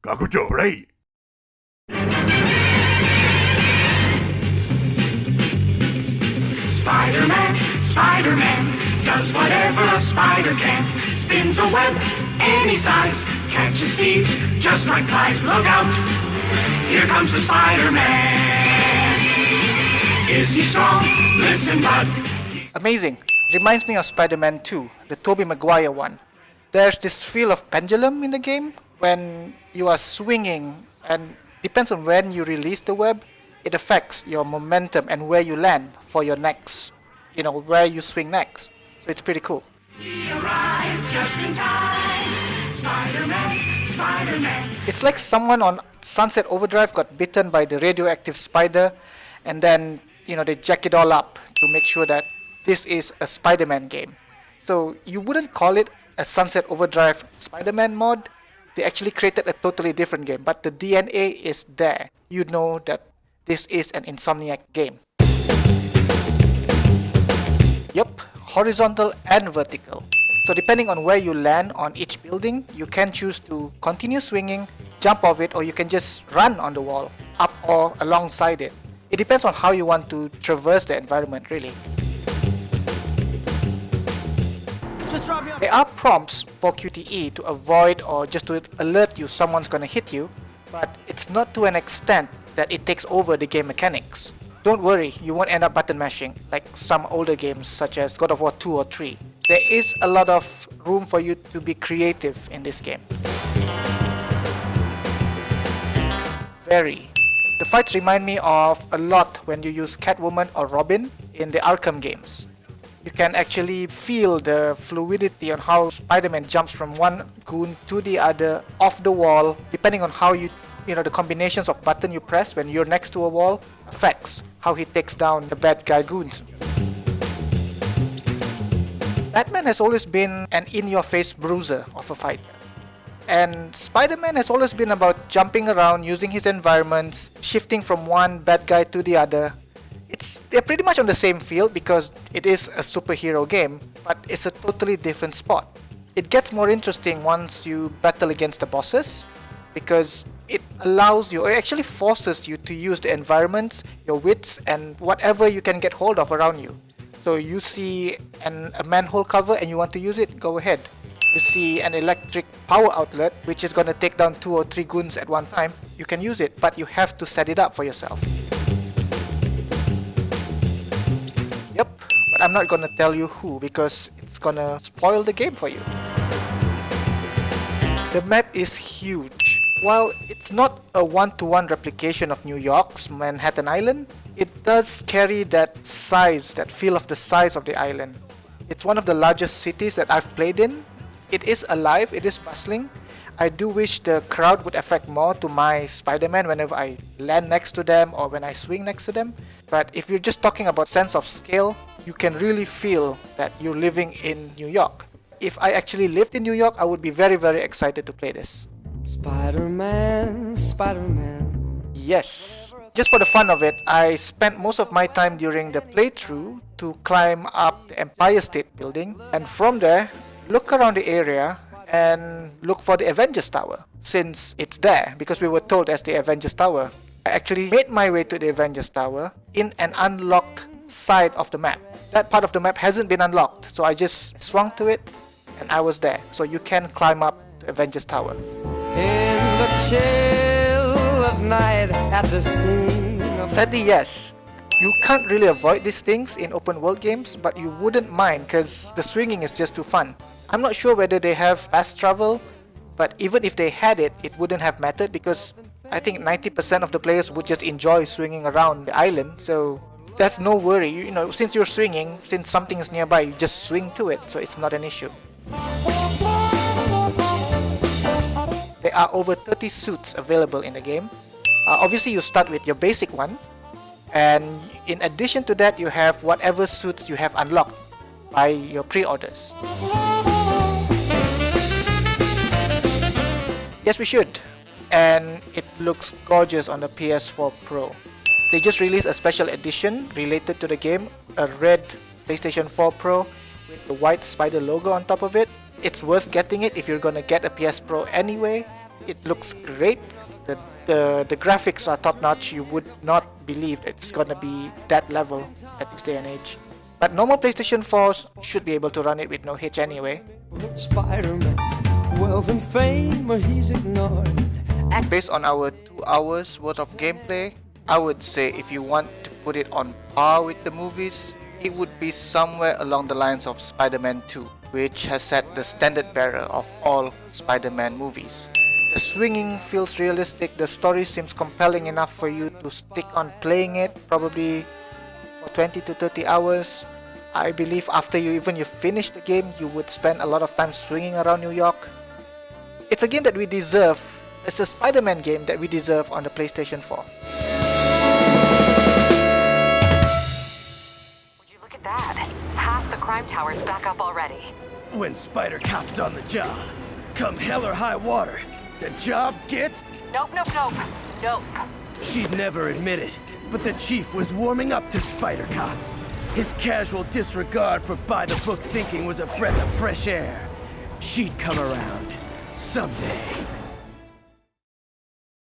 Kakuchopurei. Spider-Man, Spider-Man, does whatever a spider can. Spins a web any size, catches thieves just like flies. Look out, here comes the Spider-Man. Is he strong? Listen, bud. Amazing. Reminds me of Spider-Man 2, the Tobey Maguire one. There's this feel of pendulum in the game when you are swinging, and depends on when you release the web, it affects your momentum and where you land for your next, where you swing next. So it's pretty cool. He arrives just in time. Spider-Man, Spider-Man. It's like someone on Sunset Overdrive got bitten by the radioactive spider, and then, they jack it all up to make sure that this is a Spider-Man game. So you wouldn't call it a Sunset Overdrive Spider-Man mod. They actually created a totally different game, but the DNA is there. You know that this is an Insomniac game. Yup, horizontal and vertical. So depending on where you land on each building, you can choose to continue swinging, jump off it, or you can just run on the wall, up or alongside it. It depends on how you want to traverse the environment, really. There are prompts for QTE to avoid or just to alert you someone's gonna hit you, but it's not to an extent that it takes over the game mechanics. Don't worry, you won't end up button mashing like some older games such as God of War 2 or 3. There is a lot of room for you to be creative in this game. Very. The fights remind me of a lot when you use Catwoman or Robin in the Arkham games. You can actually feel the fluidity on how Spider-Man jumps from one goon to the other off the wall, depending on how the combinations of button you press when you're next to a wall affects how he takes down the bad guy goons. Batman has always been an in-your-face bruiser of a fighter. And Spider-Man has always been about jumping around, using his environments, shifting from one bad guy to the other. They're pretty much on the same field because it is a superhero game, but it's a totally different spot. It gets more interesting once you battle against the bosses, because it allows you, or actually forces you to use the environments, your wits, and whatever you can get hold of around you. So you see a manhole cover and you want to use it, go ahead. You see an electric power outlet which is going to take down 2 or 3 goons at one time, you can use it, but you have to set it up for yourself. Yep, but I'm not gonna tell you who because it's gonna spoil the game for you. The map is huge. While it's not a one-to-one replication of New York's Manhattan Island, it does carry that size, that feel of the size of the island. It's one of the largest cities that I've played in. It is alive, it is bustling. I do wish the crowd would affect more to my Spider-Man whenever I land next to them or when I swing next to them. But if you're just talking about sense of scale, you can really feel that you're living in New York. If I actually lived in New York, I would be very, very excited to play this. Spider-Man, Spider-Man. Yes. Just for the fun of it, I spent most of my time during the playthrough to climb up the Empire State Building, and from there, look around the area and look for the Avengers Tower, since it's there, because we were told as the Avengers Tower. I actually made my way to the Avengers Tower in an unlocked side of the map. That part of the map hasn't been unlocked, so I just swung to it and I was there. So you can climb up the Avengers Tower. In the chill of night at the scene of... Sadly, yes. You can't really avoid these things in open world games, but you wouldn't mind because the swinging is just too fun. I'm not sure whether they have fast travel, but even if they had it, it wouldn't have mattered because I think 90% of the players would just enjoy swinging around the island, so that's no worry. Since you're swinging, since something is nearby, you just swing to it, so it's not an issue. There are over 30 suits available in the game. Obviously, you start with your basic one, and in addition to that, you have whatever suits you have unlocked by your pre-orders. Yes, we should. And it looks gorgeous on the PS4 Pro. They just released a special edition related to the game, a red PlayStation 4 Pro with the white spider logo on top of it. It's worth getting it if you're gonna get a PS Pro anyway. It looks great. The graphics are top notch. You would not believe it's gonna be that level at this day and age. But normal PlayStation 4s should be able to run it with no hitch anyway. Spider-Man, wealth and fame, he's ignored. Based on our 2 hours worth of gameplay, I would say if you want to put it on par with the movies, it would be somewhere along the lines of Spider-Man 2, which has set the standard bearer of all Spider-Man movies. The swinging feels realistic, the story seems compelling enough for you to stick on playing it, probably for 20 to 30 hours. I believe after you finish the game, you would spend a lot of time swinging around New York. It's a game that we deserve. It's a Spider-Man game that we deserve on the PlayStation 4. Would you look at that? Half the crime tower's back up already. When Spider-Cop's on the job, come hell or high water, the job gets... Nope. She'd never admit it, but the chief was warming up to Spider-Cop. His casual disregard for by-the-book thinking was a breath of fresh air. She'd come around someday.